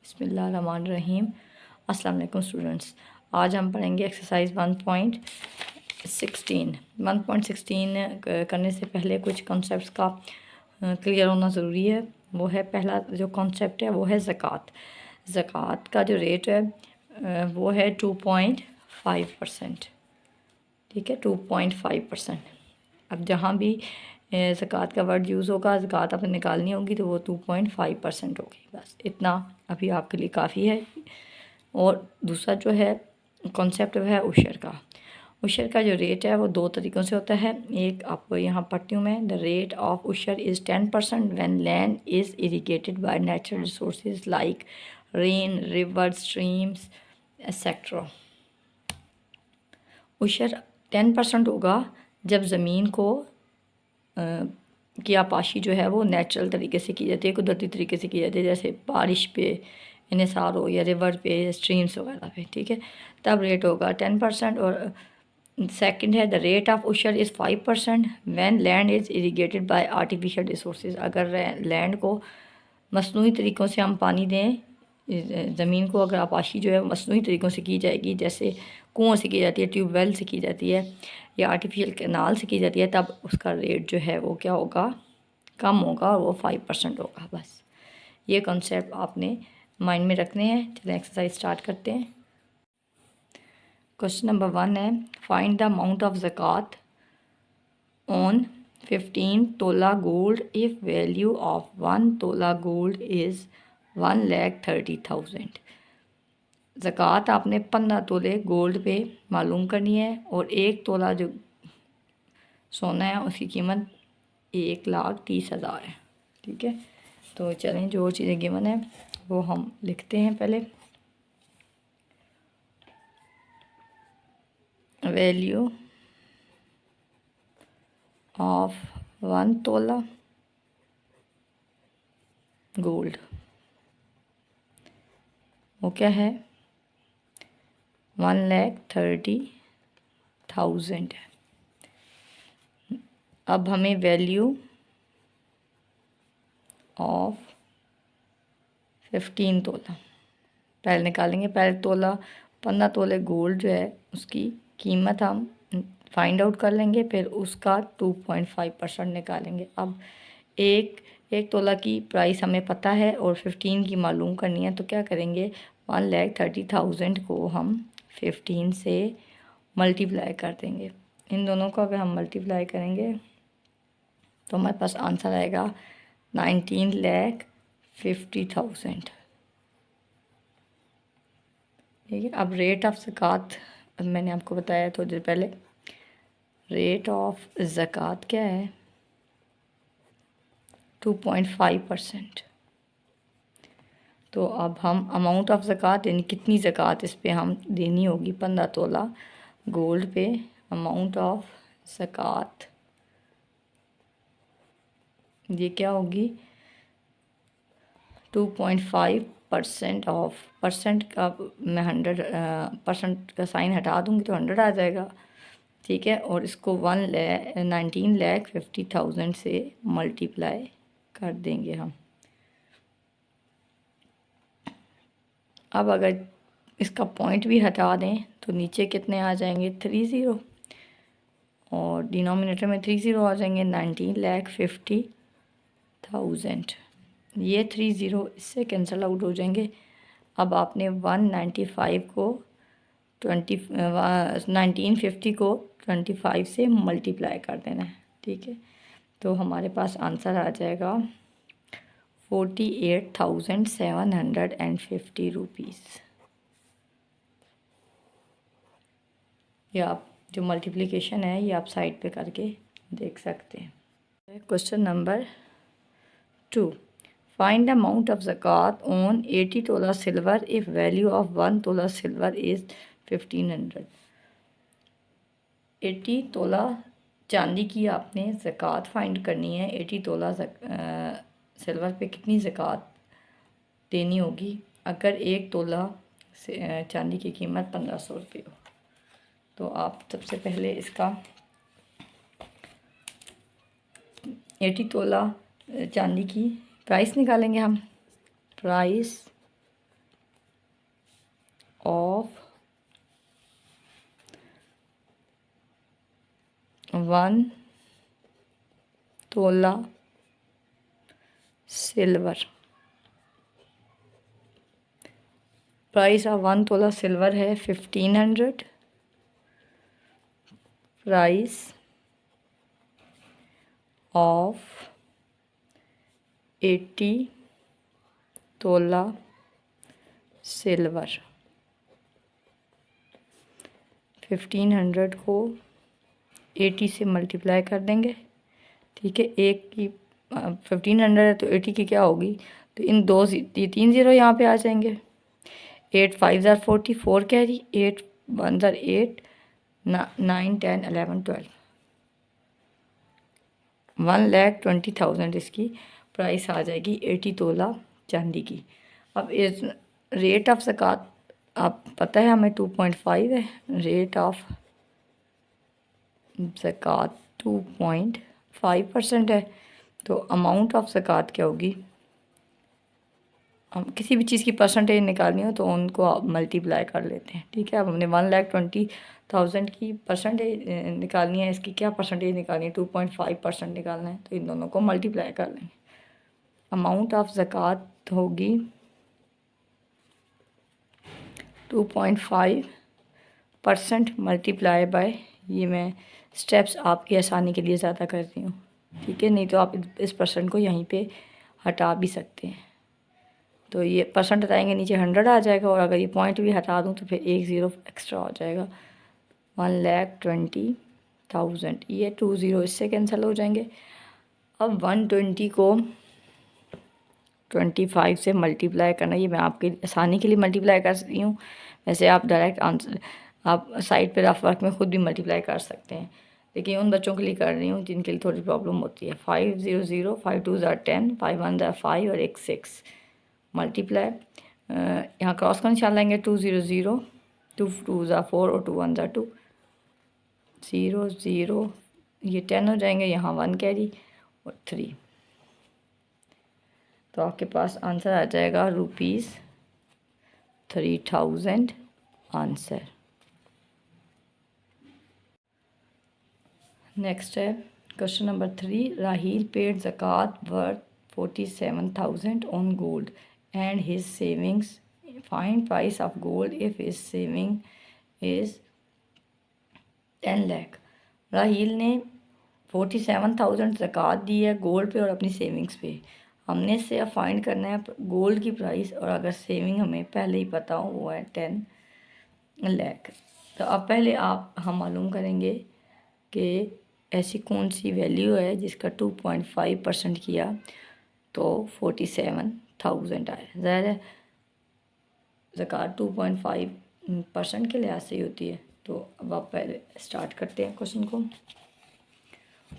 बिस्मिल्लाहिर्रहमानिर्रहीम। अस्सलाम वालेकुम स्टूडेंट्स। आज हम पढ़ेंगे एक्सरसाइज 1.16 करने से पहले कुछ कॉन्सेप्ट्स का क्लियर होना ज़रूरी है। वो है, पहला जो कॉन्सेप्ट है वो है ज़कात। ज़कात का जो रेट है वो है 2.5%। ठीक है, 2.5%। अब जहाँ भी ज़कात का वर्ड यूज़ होगा, ज़कात आपने निकालनी होगी तो वो 2.5% होगी। बस इतना अभी आपके लिए काफ़ी है। और दूसरा जो है कॉन्सेप्ट है उशर का। उशर का जो रेट है वो दो तरीक़ों से होता है। एक आपको यहाँ पढ़ती हूँ मैं। The rate of usury is 10% when land is irrigated by natural resources like rain, river, streams etcetera. Usury 10% होगा जब ज़मीन को की आपाशी जो है वो नेचुरल तरीके से की जाती है, कुदरती तरीके से की जाती है, जैसे बारिश पे, इन्हिसार हो या रिवर पे, स्ट्रीम्स वगैरह पे। ठीक है, तब रेट होगा 10%। और सेकंड है the rate of usury is 5% when land is irrigated by artificial resources. अगर लैंड को मसनूई तरीक़ों से हम पानी दें, ज़मीन को अगर आपाशी जो है मसनूई तरीक़ों से की जाएगी, जैसे कुओं से की जाती है, ट्यूबवेल से की जाती है या आर्टिफिशियल कैनाल से की जाती है, तब उसका रेट जो है वो क्या होगा, कम होगा, और वो 5% होगा। बस ये कॉन्सेप्ट आपने माइंड में रखने हैं। चलिए एक्सरसाइज स्टार्ट करते हैं। क्वेश्चन नंबर 1 है, find the amount of zakat on 15 tola gold if value of 1 tola gold is 1,30,000। ज़कात आपने 15 तोले गोल्ड पे मालूम करनी है और 1 तोला जो सोना है उसकी कीमत 1,30,000 है। ठीक है, तो चलें जो चीज़ें गिवन है वो हम लिखते हैं। पहले वैल्यू ऑफ 1 तोला गोल्ड, वो क्या है, 1,30,000 है। अब हमें वैल्यू ऑफ 15 तोला पहले निकालेंगे। पहले तोला 15 तोले गोल्ड जो है उसकी कीमत हम फाइंड आउट कर लेंगे, फिर उसका 2.5% निकालेंगे। अब एक तोला की प्राइस हमें पता है और 15 की मालूम करनी है, तो क्या करेंगे, 1,30,000 को हम 15 से मल्टीप्लाई कर देंगे। इन दोनों को अगर हम मल्टीप्लाई करेंगे तो हमारे पास आंसर आएगा 19,50,000। ठीक है, अब रेट ऑफ ज़कात मैंने आपको बताया थोड़ी देर पहले। रेट ऑफ ज़कात क्या है, 2.5%। तो अब हम अमाउंट ऑफ ज़कात यानी कितनी ज़कात इस पे हम देनी होगी 15 तोला गोल्ड पे, अमाउंट ऑफ ज़कात ये क्या होगी, 2.5% ऑफ, परसेंट का मैं 100% का साइन हटा दूँगी तो 100 आ जाएगा। ठीक है, और इसको 19,50,000 से मल्टीप्लाई कर देंगे हम। अब अगर इसका पॉइंट भी हटा दें तो नीचे कितने आ जाएंगे, 30, और डिनोमिनेटर में 30 आ जाएंगे, 19,50,000। ये 30 इससे कैंसिल आउट हो जाएंगे। अब आपने 195 को 1950 को 25 से मल्टीप्लाई कर देना है। ठीक है, तो हमारे पास आंसर आ जाएगा 48,750 रुपीज़। ये आप जो मल्टीप्लिकेशन है ये आप साइड पे करके देख सकते हैं। Question number 2, find the amount of zakat on 80 tola silver if value of 1 तोला सिल्वर इज़ 1,500। 80 तोला चांदी की आपने ज़कात फाइंड करनी है। 80 तोला सिल्वर पे कितनी ज़कात देनी होगी अगर 1 तोला चांदी की कीमत 1500 रुपये हो। तो आप सबसे पहले इसका 80 तोला चांदी की प्राइस निकालेंगे हम। प्राइस ऑफ 1 तोला सिल्वर। प्राइस ऑफ 1 तोला सिल्वर है 1500। Price of 80 tola silver. 1500 को 80 से मल्टीप्लाई कर देंगे, ठीक है। एक की 1500 है तो 80 की क्या होगी, तो इन दो ये 3 ज़ीरो यहाँ पे आ जाएंगे। 8 5 ज़ार 40, 4 कैरी, 8 1 ज़ार 8, 9 10 11 12, 1,20,000 इसकी प्राइस आ जाएगी 80 तोला चांदी की। अब इस रेट ऑफ ज़कात आप पता है हमें 2.5 है। रेट ऑफ ज़कात 2.5% है। तो अमाउंट ऑफ ज़कात क्या होगी, हम किसी भी चीज़ की परसेंटेज निकालनी हो तो उनको आप मल्टीप्लाई कर लेते हैं, ठीक है। अब हमने 1,20,000 की परसेंटेज निकालनी है, इसकी क्या परसेंटेज निकालनी है, 2.5% निकालना है, तो इन दोनों को मल्टीप्लाई कर लेंगे। अमाउंट ऑफ ज़कात होगी 2.5% मल्टीप्लाई बाय, ये मैं स्टेप्स आपकी आसानी के लिए ज़्यादा कर रही हूँ, ठीक है। नहीं तो आप इस परसेंट को यहीं पे हटा भी सकते हैं। तो ये परसेंट हटाएंगे नीचे 100 आ जाएगा, और अगर ये पॉइंट भी हटा दूँ तो फिर 1 ज़ीरो एक्स्ट्रा हो जाएगा। 1,20,000, ये 2 ज़ीरो इससे कैंसिल हो जाएंगे। अब 120 को 25 से मल्टीप्लाई करना, ये मैं आपके आसानी के लिए मल्टीप्लाई कर रही हूँ। वैसे आप डायरेक्ट आंसर आप साइड पे रफ वर्क में ख़ुद भी मल्टीप्लाई कर सकते हैं, लेकिन उन बच्चों के लिए कर रही हूँ जिनके लिए थोड़ी प्रॉब्लम होती है। 500, 5 2 ज़ार 10, 5 1 ज़ार 5 और 1 6 मल्टीप्लाई, यहाँ क्रॉस का निशान लाएंगे 2 0 0, 2 2 ज़ार 4 और 2 1 ज़ार 2, 0 0, ये 10 हो जाएंगे, यहाँ 1 कैरी और 3, तो आपके पास आंसर आ जाएगा ₹3000 आंसर। नेक्स्ट है question number 3। Raheel paid zakat worth 47,000 on gold and his savings, find price of gold if his saving is 10 lakh. Raheel ने 47,000 ज़कात दी है गोल्ड पे और अपनी सेविंग्स पे। हमने इससे अब फाइंड करना है गोल्ड की प्राइस, और अगर सेविंग हमें पहले ही पता हो वो है 10 लाख। तो अब पहले हम मालूम करेंगे कि ऐसी कौन सी वैल्यू है जिसका 2.5% किया तो 47,000 आए। ज़ाहिर है ज़कात 2.5% के लिहाज से ही होती है। तो अब आप पहले स्टार्ट करते हैं क्वेश्चन को।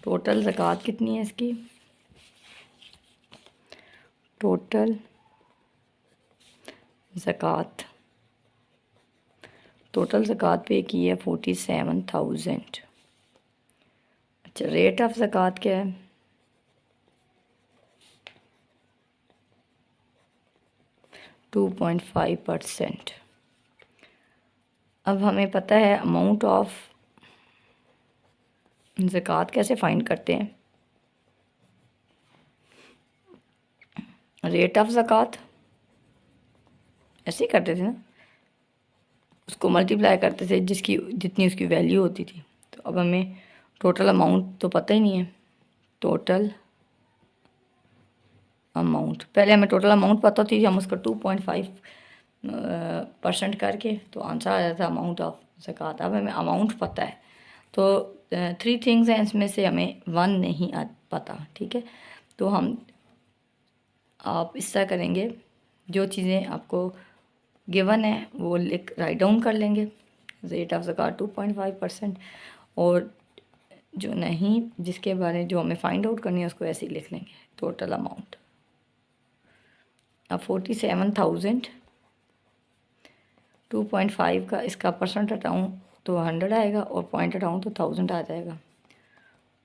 टोटल ज़कात कितनी है इसकी, टोटल ज़कात पे की है 47,000। अच्छा, रेट ऑफ ज़कात क्या है, %2.5। अब हमें पता है अमाउंट ऑफ ज़कात कैसे फाइंड करते हैं। रेट ऑफ ज़कात ऐसे ही करते थे ना, उसको मल्टीप्लाई करते थे जितनी उसकी वैल्यू होती थी। तो अब हमें टोटल अमाउंट तो पता ही नहीं है। टोटल अमाउंट, पहले हमें टोटल अमाउंट पता थी, हम उसका 2.5% करके तो आंसर आ जाता है अमाउंट ऑफ ज़कात। अब हमें अमाउंट पता है, तो 3 थिंग्स हैं, इसमें से हमें 1 नहीं पता, ठीक है। तो आप इस तरह करेंगे, जो चीज़ें आपको गिवन है वो राइट डाउन कर लेंगे, रेट ऑफ ज़कात 2.5%, और जो नहीं, जिसके बारे में जो हमें फाइंड आउट करनी है उसको ऐसे ही लिख लेंगे, टोटल अमाउंट। अब 47,000 2.5 का इसका परसेंट हटाऊँ तो 100 आएगा, और पॉइंट हटाऊँ तो 1000 आ जाएगा।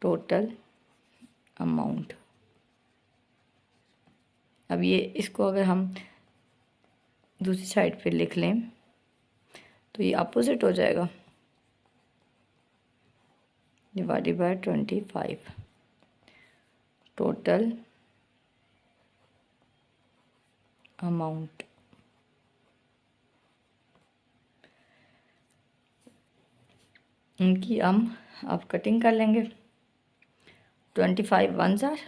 टोटल अमाउंट, अब ये इसको अगर हम दूसरी साइड पे लिख लें तो ये अपोजिट हो जाएगा, डिवाइडेड बाय 25। टोटल अमाउंट इनकी हम अब कटिंग कर लेंगे। 25 वन ज़ार,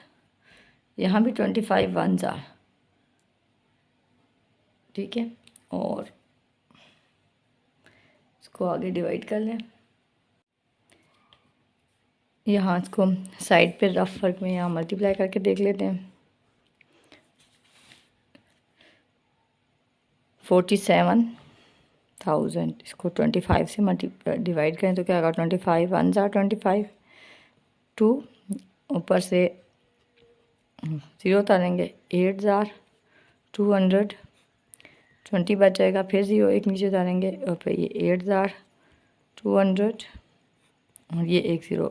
यहाँ भी 25 वन ज़ार, ठीक है। और इसको आगे डिवाइड कर लें। यहाँ इसको साइड पे रफ वर्क में यहाँ मल्टीप्लाई करके देख लेते हैं। 47,000 इसको 25 से डिवाइड करें तो क्या होगा, 25 वन ज़ार 25, 2 ऊपर से 0 उतारेंगे, 8 ज़ार 200, 20 बच जाएगा, फिर 0 एक नीचे उतारेंगे और फिर ये 8 ज़ार 200 और ये एक 0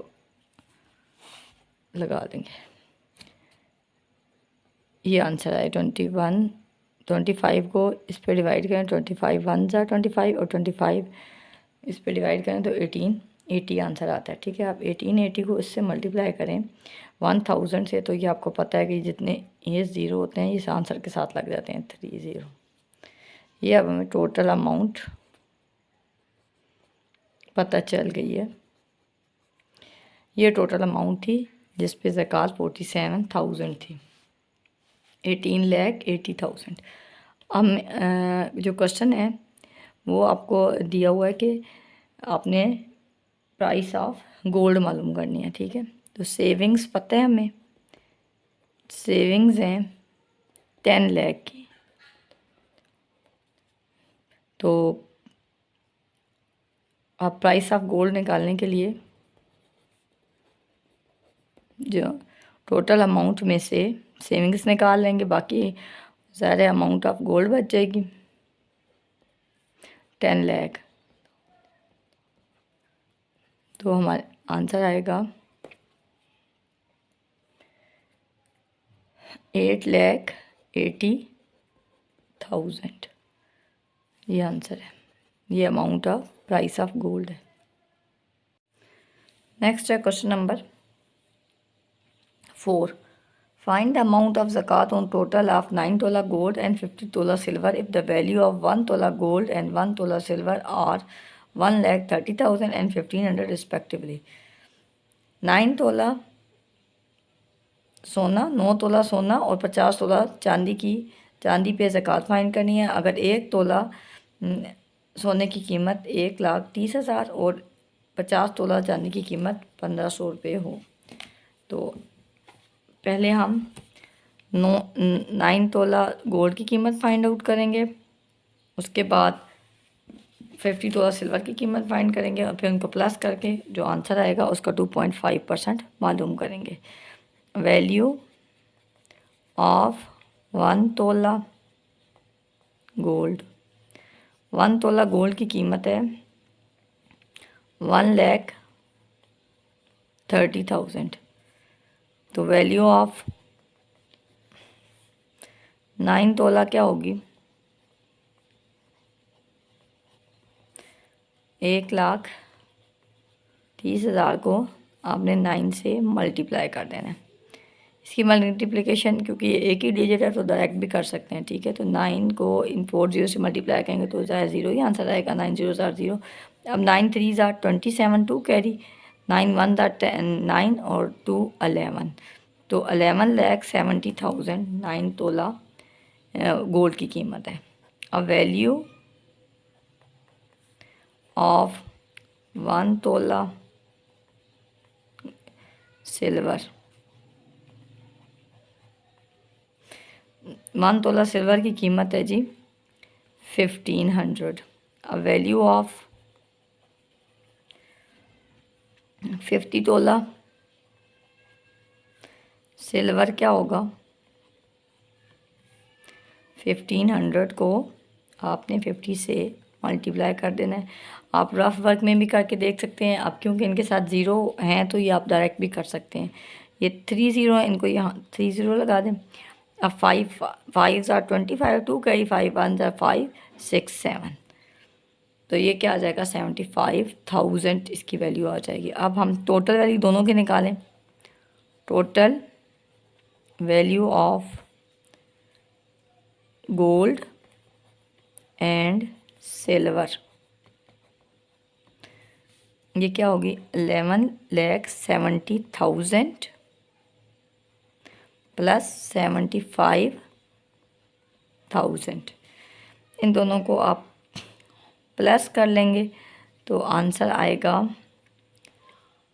लगा देंगे। ये आंसर आए 21। 25 को इस पे डिवाइड करें, 25 वन ज़ार 25 और 25 इस पे डिवाइड करें तो 1880 आंसर आता है, ठीक है। आप 1880 को इससे मल्टीप्लाई करें 1000 से, तो ये आपको पता है कि जितने ये 0 होते हैं इस आंसर के साथ लग जाते हैं 30। ये अब हमें टोटल अमाउंट पता चल गई है। ये टोटल अमाउंट थी जिस पे ज़कात 47,000 थी, 18,80,000। अब जो क्वेश्चन है वो आपको दिया हुआ है कि आपने प्राइस ऑफ गोल्ड मालूम करनी है, ठीक है। तो सेविंग्स पता है हमें, सेविंग्स हैं 10 लाख की। तो आप प्राइस ऑफ गोल्ड निकालने के लिए जो टोटल अमाउंट में से सेविंग्स निकाल लेंगे, बाकी सारे अमाउंट ऑफ गोल्ड बच जाएगी 10 लाख। तो हमारा आंसर आएगा 8,80,000। ये आंसर है, ये amount of price of gold है। नेक्स्ट है question number 4। Find the amount of zakat on total of 9 tola gold and 50 tola silver if the value of 1 tola gold and 1 तोला सिल्वर आर 1,30,000 एंड 1,500 रिस्पेक्टिवली। 9 तोला सोना, 9 तोला सोना और 50 तोला चांदी पे ज़कात फाइंड करनी है। अगर 1 तोला सोने की कीमत 1,30,000 और 50 तोला चांदी की कीमत 1,500 रुपये हो, तो पहले हम 9 तोला गोल्ड की कीमत फाइंड आउट करेंगे, उसके बाद 50 तोला सिल्वर की कीमत फाइंड करेंगे और फिर उनको प्लस करके जो आंसर आएगा उसका 2.5% मालूम करेंगे। Value of 1 tola gold, 1 tola gold की कीमत है 1,30,000। तो वैल्यू ऑफ 9 तोला क्या होगी, 1,30,000 को आपने 9 से मल्टीप्लाई कर देना है। इसकी मल्टीप्लिकेशन क्योंकि ये एक ही डिजिट है तो डायरेक्ट भी कर सकते हैं, ठीक है। तो 9 को इन 4 0 से मल्टीप्लाई करेंगे तो ज़ाहिर 0 ही आंसर आएगा, 9 0 ज़ार 0। अब 9 3 ज़ार 27, 2 कैरी, 9 1 ज़ार 9 और 2 11, तो 11,70,000 9 तोला गोल्ड की कीमत है। अब वैल्यू ऑफ 1 तोला सिल्वर, 1 तोला सिल्वर की कीमत है जी 1,500। अब वैल्यू ऑफ 50 तोला सिल्वर क्या होगा, 1,500 को आपने 50 से मल्टीप्लाई कर देना है। आप रफ वर्क में भी करके देख सकते हैं। अब क्योंकि इनके साथ 0 हैं तो ये आप डायरेक्ट भी कर सकते हैं। ये 3 0 है, इनको यहाँ 3 0 लगा दें। अब 5 ज़ार 25, 2 कैरी 5 1 ज़ार 5 6 7, तो ये क्या आ जाएगा 75,000 इसकी वैल्यू आ जाएगी। अब हम टोटल वैल्यू दोनों की निकालें। Total value of gold and silver ये क्या होगी 11,70,000 प्लस 75,000। इन दोनों को आप प्लस कर लेंगे तो आंसर आएगा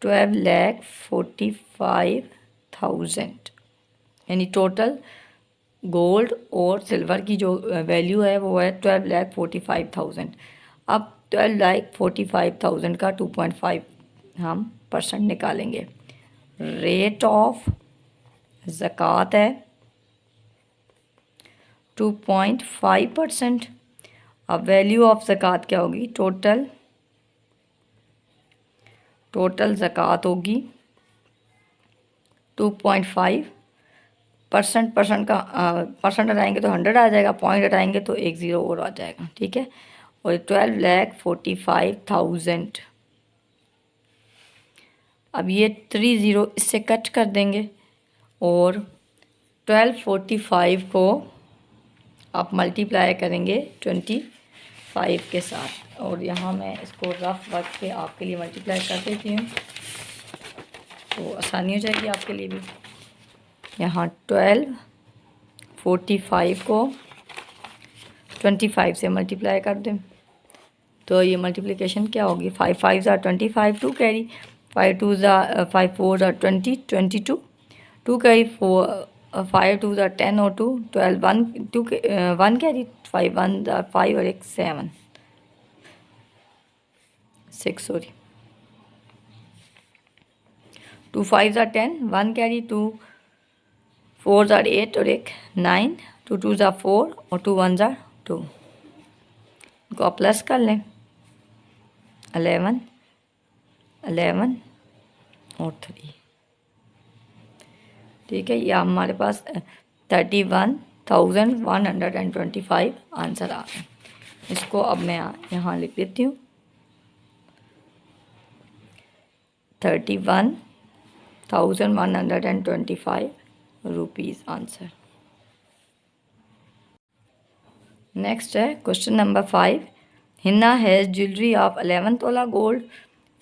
12,45,000। यानी टोटल गोल्ड और सिल्वर की जो वैल्यू है वो है 12,45,000। अब 12,45,000 का 2.5 हम % निकालेंगे। रेट ऑफ ज़कात है 2.5%। अब वैल्यू ऑफ ज़कात क्या होगी टोटल ज़कात होगी 2.5%। परसेंट का परसेंट हटाएंगे तो 100 आ जाएगा, पॉइंट हटाएंगे तो एक ज़ीरो और आ जाएगा। ठीक है, और 12,45,000। अब ये 3 ज़ीरो इससे कट कर देंगे और 1245 को आप मल्टीप्लाई करेंगे 25 के साथ। और यहाँ मैं इसको रफ वर्क पे आपके लिए मल्टीप्लाई कर देती हूँ तो आसानी हो जाएगी आपके लिए भी। यहाँ 1245 को 25 से मल्टीप्लाई कर दें तो ये मल्टीप्लिकेशन क्या होगी 5 5 ज़ा 25 2 कैरी 5 2 ज़ा 5 4 ज़ा 20 22 2 कैरी 4 5 2 ज़ा 10 और 2 12 1 2 1 कैरी 5 1 ज़ा 5 और एक 7 6 सॉरी 2 5 ज़ा 10 1 कैरी 2 4 ज़ा 8 और एक 9 2 2 ज़ा 4 और 2 1 ज़ा 2। इनको आप प्लस कर लें 11 11 और 3। ठीक है, ये हमारे पास 31,125 आंसर आ गए। इसको अब मैं यहाँ लिख देती हूँ 31,125 रुपीज़ आंसर। नेक्स्ट है question number 5। Hina has jewellery of 11 tola gold.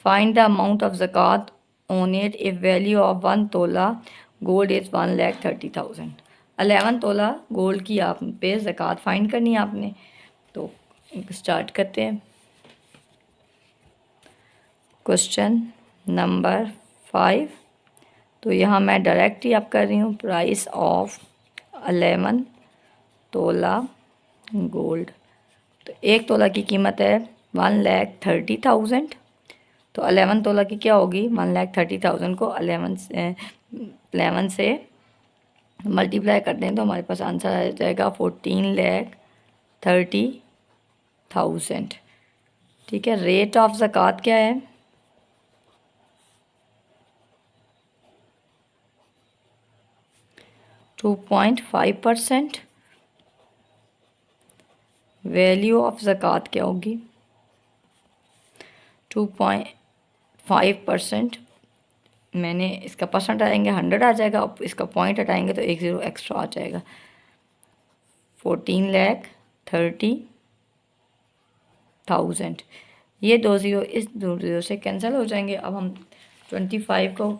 Find the amount of zakat on it if value of 1 tola gold is 1,30,000। 11 tola gold की आप पे ज़कात फाइंड करनी है आपने। तो स्टार्ट करते हैं। Question number 5। तो यहाँ मैं डायरेक्ट ही आप कर रही हूँ प्राइस ऑफ 11 तोला गोल्ड। तो 1 तोला की कीमत है 1,30,000। तो 11 तोला की क्या होगी 1,30,000 को 11 से मल्टीप्लाई कर दें तो हमारे पास आंसर आ जाएगा 14,30,000। ठीक है, रेट ऑफ ज़कात क्या है 2.5%। वैल्यू ऑफ ज़कात क्या होगी 2.5%। मैंने इसका परसेंट आएंगे 100 आ जाएगा, अब इसका पॉइंट हटाएंगे तो एक ज़ीरो एक्स्ट्रा आ जाएगा 14,30,000। ये 2 ज़ीरो इस 2 ज़ीरो से कैंसिल हो जाएंगे। अब हम 25 को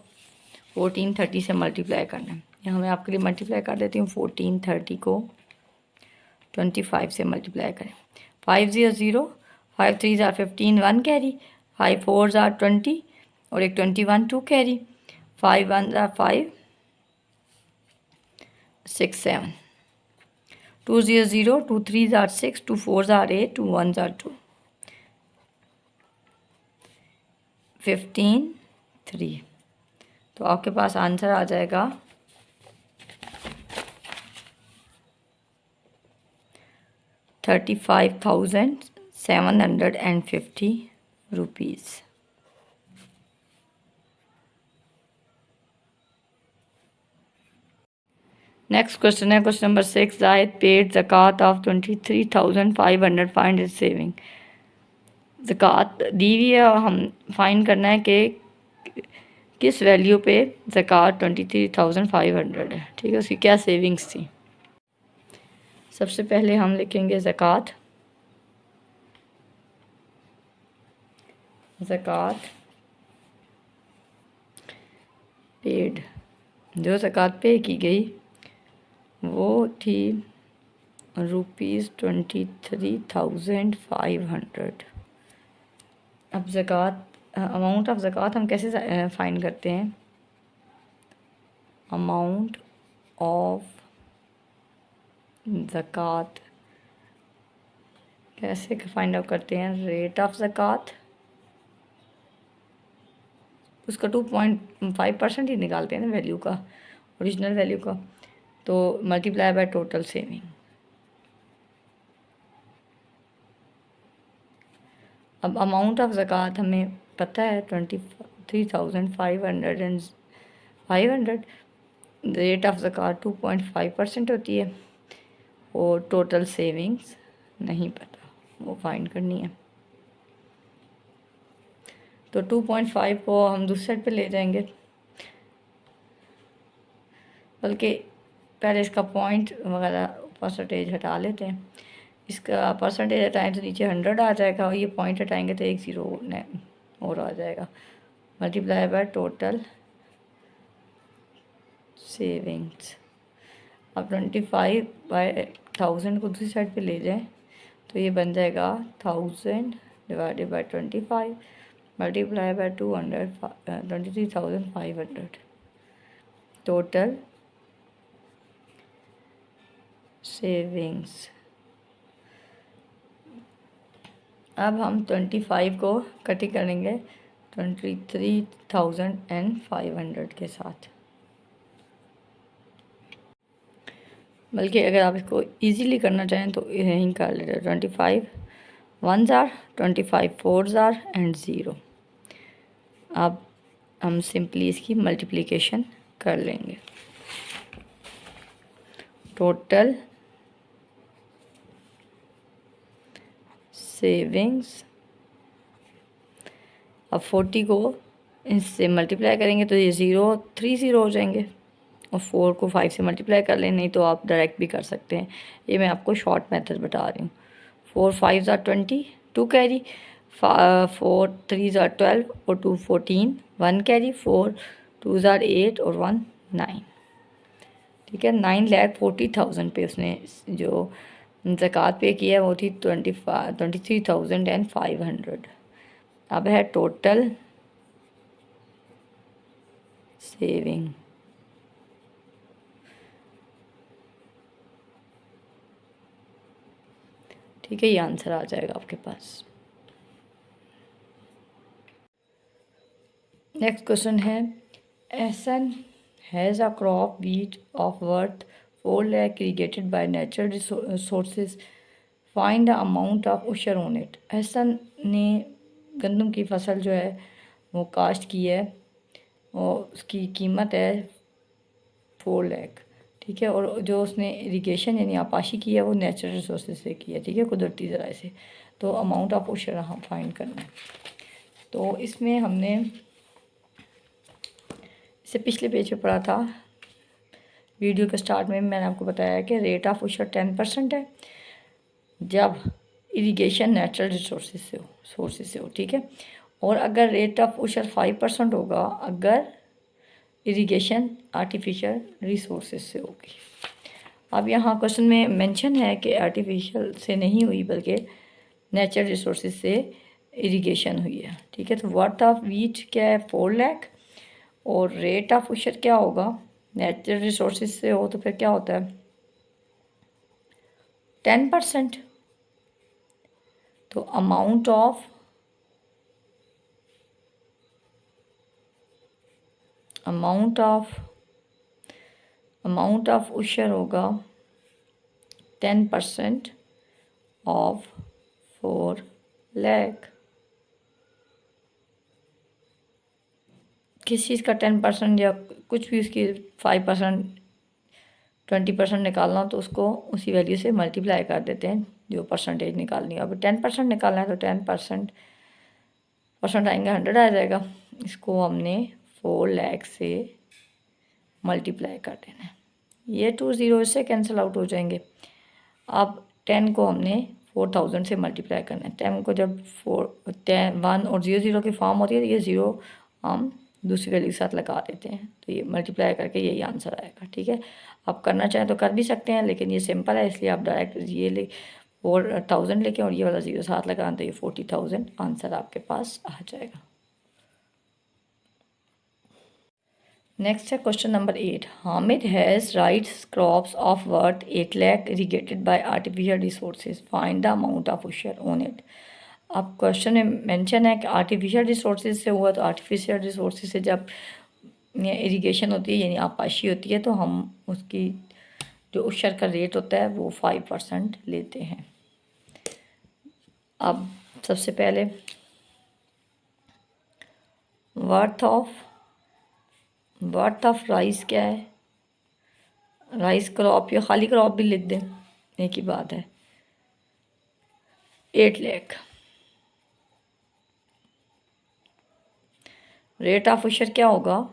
1430 से मल्टीप्लाई करना है। यहाँ मैं आपके लिए मल्टीप्लाई कर देती हूँ 1430 को 25 से मल्टीप्लाई करें। 5 0 0 5 3 ज़ार 15 1 कैरी 5 4 ज़ार 20 और एक 21 2 कैरी 5 1 ज़ार 5 6 7 2 0 0 2 3 ज़ार 6 2 4 ज़ार 8 2 1 ज़ार 2 15 3। तो आपके पास आंसर आ जाएगा 35,750 रुपीज़। नेक्स्ट क्वेश्चन है question number 6। Zahid paid zakat of 23,500 find his saving. ज़कात दी हुई है और हम फाइंड करना है कि किस वैल्यू पे ज़कात 23,500 है। ठीक है, उसकी क्या सेविंग्स थी। सबसे पहले हम लिखेंगे ज़कात पेड। जो ज़कात पे की गई वो थी ₹23,500। अब अमाउंट ऑफ ज़कात हम कैसे फाइंड करते हैं। अमाउंट ऑफ ज़कात कैसे फाइंड आउट करते हैं। रेट ऑफ ज़कात, उसका 2.5% ही निकालते हैं ना वैल्यू का, ओरिजिनल वैल्यू का, तो मल्टीप्लाई बाय टोटल सेविंग। अब अमाउंट ऑफ ज़कात हमें पता है 23,500। रेट ऑफ ज़कात 2.5% होती है और टोटल सेविंग्स नहीं पता, वो फाइंड करनी है। तो 2.5 को हम दूसरी साइड पे ले जाएंगे, बल्कि पहले इसका पॉइंट वगैरह परसेंटेज हटा लेते हैं। इसका परसेंटेज हटाएं तो नीचे 100 आ जाएगा और ये पॉइंट हटाएंगे तो एक 0 और आ जाएगा। Multiply by total savings. अब 25/1000 को दूसरी साइड पे ले जाएं तो ये बन जाएगा 1000 divided by 25 multiply by 200 23,500 total savings. अब हम 25 को कटिंग करेंगे 23,500 के साथ। बल्कि अगर आप इसको इजीली करना चाहें तो यहीं कर लेते 25 1s are 25 4s are and 0। अब हम सिंपली इसकी मल्टीप्लिकेशन कर लेंगे। Total savings. अब 40 को इससे मल्टीप्लाई करेंगे तो ये 3 0 हो जाएंगे और 4 को 5 से मल्टीप्लाई कर लें, नहीं तो आप डायरेक्ट भी कर सकते हैं। ये मैं आपको शॉर्ट मेथड बता रही हूँ। 4 5s are 20 2 carry, 4 3s are 12 और 2 14 1 कैरी, 4 2s are 8 और 1 9। ठीक है, 9,40,000 पे उसने जो ज़कात पे किया वो थी 23,500। अब है टोटल सेविंग। ठीक है, ये आंसर आ जाएगा आपके पास। नेक्स्ट क्वेश्चन है, Ehsan has a crop wheat of worth 4 lakh irrigated by natural resources, find the amount of ushr on it. Ehsan ने गंदम की फसल जो है वो काश्त की है और उसकी कीमत है 4 लाख। ठीक है, और जो उसने इरिगेशन यानी आपाशी की है वो नेचुरल रिसोर्सेज से की है। ठीक है, कुदरती ज़राए से। तो अमाउंट ऑफ उशर हम फाइंड करना है। तो इसमें हमने इससे पिछले पेज पे पढ़ा था, वीडियो के स्टार्ट में मैंने आपको बताया कि रेट ऑफ उशर 10% है जब इरिगेशन नेचुरल रिसोर्सेज से हो। ठीक है, और अगर रेट ऑफ उशर 5% होगा अगर इरिगेशन आर्टिफिशियल रिसोर्सेज से होगी। अब यहाँ क्वेश्चन में मेंशन है कि आर्टिफिशियल से नहीं हुई बल्कि नेचुरल रिसोर्सेज से इरिगेशन हुई है। ठीक है, तो वर्थ ऑफ व्हीट क्या है 4 लाख और रेट ऑफ उशर क्या होगा, नेचुरल रिसोर्सेज से हो तो फिर क्या होता है 10%। तो अमाउंट ऑफ उशर होगा 10% ऑफ 4 लाख। किस चीज़ का 10% या कुछ भी उसकी 5% 20% निकालना हो तो उसको उसी वैल्यू से मल्टीप्लाई कर देते हैं जो परसेंटेज निकालनी है। अब 10% निकालना है तो 10% परसेंट आएंगे 100 आ जाएगा। इसको हमने 4 लाख से मल्टीप्लाई कर देना है। ये 2 ज़ीरो इससे कैंसिल आउट हो जाएंगे। अब 10 को हमने 4000 से मल्टीप्लाई करना है। 10 को जब 1 और 0 की फॉर्म होती है तो ये 0 हम दूसरी वैल्यू के साथ लगा देते हैं, तो ये मल्टीप्लाई करके यही आंसर आएगा। ठीक है, आप करना चाहें तो कर भी सकते हैं, लेकिन ये सिंपल है इसलिए आप डायरेक्ट ये 4000 लेके और ये वाला 0 साथ लगाएं तो ये 40,000 आंसर आपके पास आ जाएगा। नेक्स्ट है question number 8। Hamid has rights crops of worth 8 lakh irrigated by artificial resources, find the amount of ushr on it. अब क्वेश्चन में मेंशन है कि आर्टिफिशियल रिसोर्सेज से हुआ, तो आर्टिफिशियल रिसोर्सेज से जब इरिगेशन होती है यानी आपाशी होती है तो हम उसकी जो उशर का रेट होता है वो 5% लेते हैं। अब सबसे पहले वर्थ ऑफ राइस क्या है, राइस क्रॉप या खाली क्रॉप भी लिख दें, एक ही बात है, 8 लाख। रेट ऑफ उशर क्या होगा,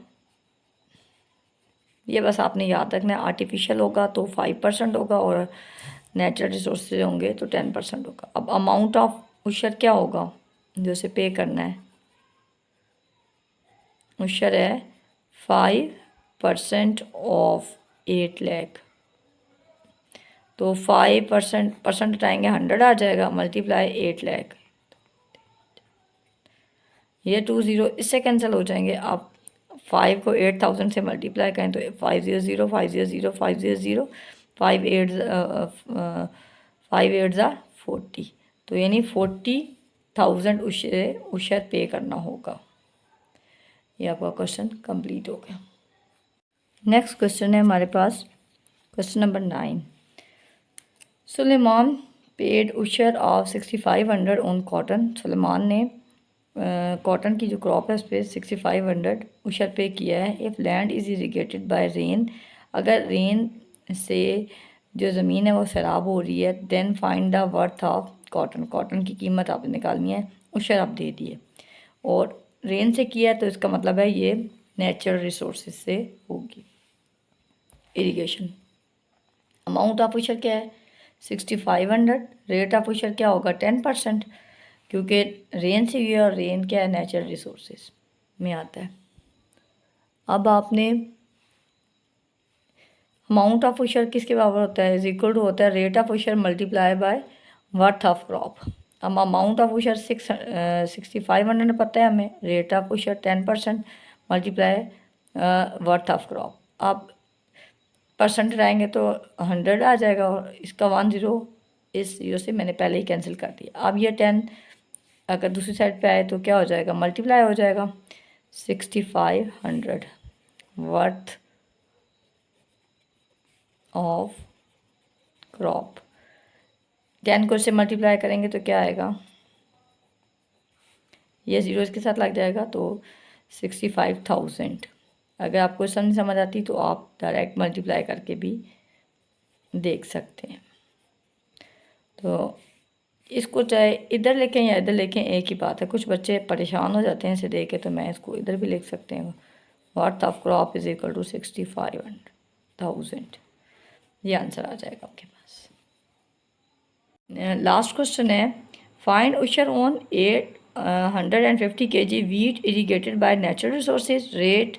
ये बस आपने याद रखना है। आर्टिफिशियल होगा तो 5% होगा और नेचुरल रिसोर्सेज होंगे तो 10% होगा। अब अमाउंट ऑफ उशर क्या होगा जो उसे पे करना है, उशर है 5% ऑफ 8 लाख, तो 5% हटाएंगे 100 आ जाएगा, मल्टीप्लाई 8 लाख, ये 2 ज़ीरो इससे कैंसिल हो जाएंगे। आप 5 को 8000 से मल्टीप्लाई करें तो 500 500 500 5 8 40, तो यानी 40,000 उशर पे करना होगा। ये आपका क्वेश्चन कंप्लीट हो गया। नेक्स्ट क्वेश्चन है हमारे पास question number 9। Suleman paid ushr of 6500 on cotton. Suleman ने कॉटन की जो क्रॉप है उस पर 6500 उशर पे किया है। If land is irrigated by rain, अगर रेन से जो ज़मीन है वो सैराब हो रही है, then find the worth of cotton. Cotton की कीमत आपने निकालनी है, उशर आप दे दिए, और रेन से किया है तो इसका मतलब है ये नेचुरल रिसोर्सेज से होगी इरिगेशन। अमाउंट ऑफ उशर क्या है 6500, रेट ऑफ उशर क्या होगा 10%, क्योंकि रेन से हुई और रेन क्या है नेचुरल रिसोर्सेज में आता है। अब आपने अमाउंट ऑफ उशर किसके बराबर होता है, इज इक्वल टू होता है rate of ushr multiply by worth of crop. अब अमाउंट ऑफ उशर 6500 पता है हमें, rate of ushr 10% multiply worth of crop. आप परसेंट आएंगे तो 100 आ जाएगा और इसका 1 ज़ीरो इस ज़ीरो से मैंने पहले ही कैंसिल कर दिया। अब ये 10 अगर दूसरी साइड पे आए तो क्या हो जाएगा, मल्टीप्लाई हो जाएगा 6500 वर्थ ऑफ क्रॉप। 10 को इससे मल्टीप्लाई करेंगे तो क्या आएगा, ये ज़ीरो इसके साथ लग जाएगा तो 65,000। अगर आपको समझ समझ आती तो आप डायरेक्ट मल्टीप्लाई करके भी देख सकते हैं। तो इसको चाहे इधर लिखें या इधर लिखें एक ही बात है। कुछ बच्चे परेशान हो जाते हैं इसे देख के, तो मैं इसको इधर भी लिख सकते हैं, worth of crop is equal to 65,000। ये आंसर आ जाएगा आपके पास। लास्ट क्वेश्चन है, find ushr on 850 kg wheat irrigated by natural resources, rate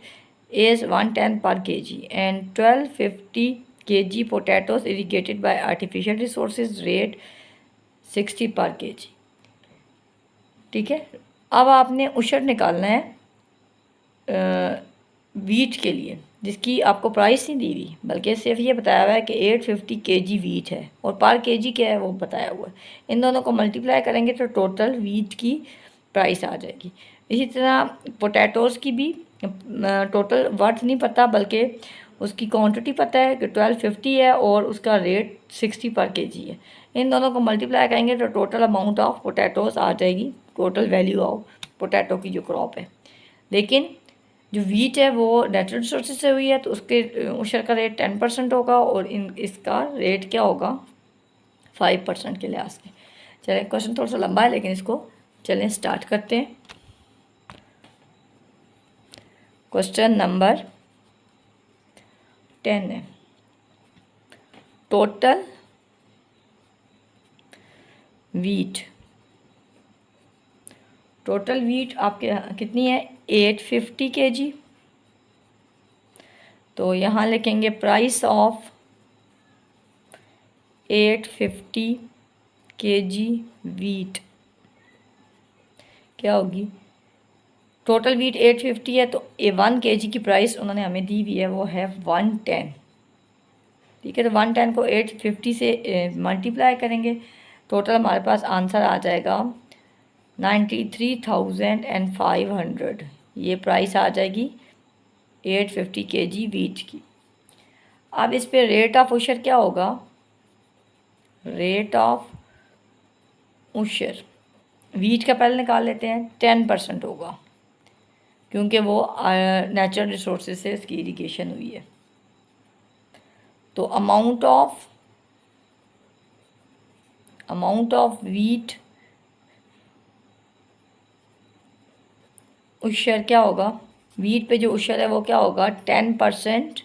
is 110 per kg, and 1250 kg potatoes irrigated by artificial resources, rate 60 per kg। ठीक है, अब आपने उशर निकालना है वीट के लिए, जिसकी आपको प्राइस नहीं दी हुई, बल्कि सिर्फ ये बताया हुआ है कि 850 kg वीट है और पर केजी क्या है वो बताया हुआ है। इन दोनों को मल्टीप्लाई करेंगे तो टोटल वीट की प्राइस आ जाएगी। इसी तरह पोटैटोज़ की भी टोटल वर्थ नहीं पता, बल्कि उसकी क्वांटिटी पता है कि 1250 है और उसका रेट 60 पर केजी है। इन दोनों को मल्टीप्लाई करेंगे तो टोटल अमाउंट ऑफ पोटैटोज़ आ जाएगी, टोटल वैल्यू ऑफ पोटैटो की जो क्रॉप है। लेकिन जो वीट है वो नेचुरल रिसोर्सेज से हुई है तो उसके उशर का रेट 10% होगा और इसका रेट क्या होगा 5% के लिहाज से। चलें, क्वेश्चन थोड़ा सा लंबा है लेकिन इसको चलें स्टार्ट करते हैं। क्वेश्चन नंबर 10 है, टोटल वीट। टोटल वीट आपके कितनी है 850 kg। तो यहाँ लिखेंगे प्राइस ऑफ 850 kg वीट क्या होगी। टोटल वीट 850 है तो 1 kg की प्राइस उन्होंने हमें दी हुई है, वो है 110। ठीक है, तो 110 को 850 से मल्टीप्लाई करेंगे, टोटल हमारे पास आंसर आ जाएगा 93,500। ये प्राइस आ जाएगी 850 kg वीट की। अब इस पे रेट ऑफ उशर क्या होगा, रेट ऑफ उशर वीट का पहले निकाल लेते हैं, 10% होगा क्योंकि वो नेचुरल रिसोर्सेज से इसकी इरिगेशन हुई है। तो अमाउंट ऑफ वीट उशर क्या होगा, वीट पे जो उशर है वो क्या होगा 10%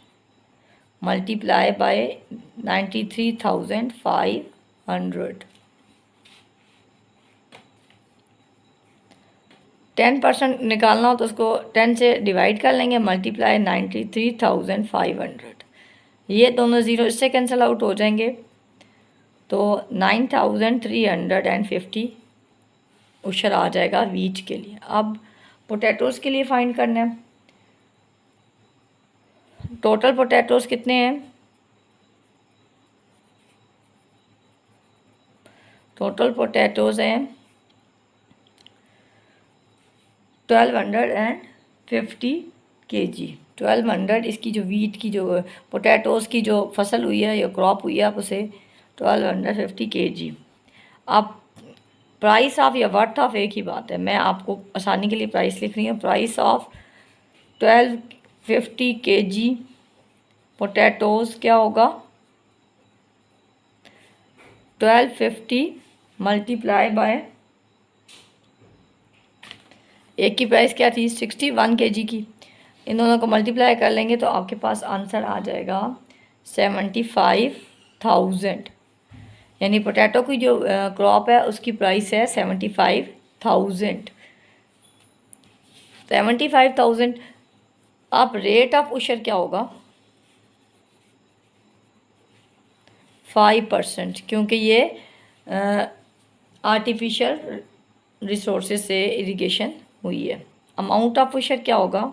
मल्टीप्लाई बाय 93,500। 10% निकालना हो तो उसको 10 से डिवाइड कर लेंगे, मल्टीप्लाई 93,500। ये दोनों ज़ीरो इससे कैंसिल आउट हो जाएंगे, तो 9,350 उशर आ जाएगा वीट के लिए। अब पोटैटोज़ के लिए फाइंड करना है। टोटल पोटैटोज़ कितने हैं, टोटल पोटैटोज़ हैं 1250 kg। 1200 इसकी जो वीट की जो पोटैटोज़ की जो फसल हुई है या क्रॉप हुई है, आप उसे 1250 kg। अब प्राइस ऑफ या वर्थ ऑफ एक ही बात है, मैं आपको आसानी के लिए प्राइस लिख रही हूँ। प्राइस ऑफ 1250 kg पोटैटोज़ क्या होगा, 1250 मल्टीप्लाई बाय एक की प्राइस क्या थी 61 kg की, इन दोनों को मल्टीप्लाई कर लेंगे तो आपके पास आंसर आ जाएगा 75,000। यानी पोटैटो की जो क्रॉप है उसकी प्राइस है 75,000। 75,000। अब रेट ऑफ उशर क्या होगा 5%, क्योंकि ये आर्टिफिशियल रिसोर्सेज से इरिगेशन हुई है। अमाउंट ऑफ उशर क्या होगा,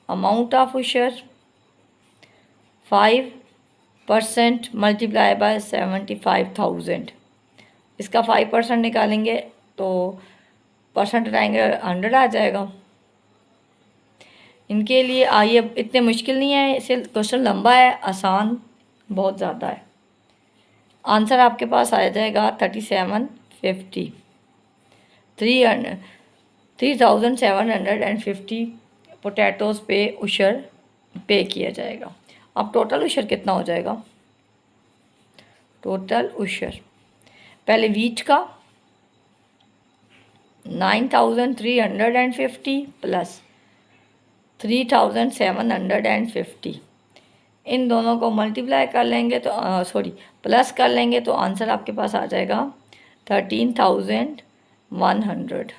अमाउंट ऑफ उशर 5% मल्टीप्लाई बाय 75,000। इसका 5% निकालेंगे तो परसेंट आएंगे 100 आ जाएगा। इनके लिए आइए, इतने मुश्किल नहीं है, इसे क्वेश्चन लंबा है, आसान बहुत ज़्यादा है। आंसर आपके पास आ जाएगा 3750 3,750 पोटैटोज़ पे उशर पे किया जाएगा। अब टोटल उशर कितना हो जाएगा, टोटल उशर पहले वीट का 9,350 प्लस 3,750, इन दोनों को मल्टीप्लाई कर लेंगे तो प्लस कर लेंगे तो आंसर आपके पास आ जाएगा 13,100।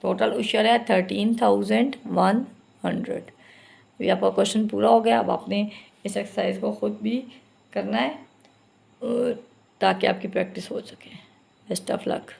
टोटल उशर है 13,100। अभी आपका क्वेश्चन पूरा हो गया। अब आपने इस एक्सरसाइज को ख़ुद भी करना है ताकि आपकी प्रैक्टिस हो सके। Best of luck.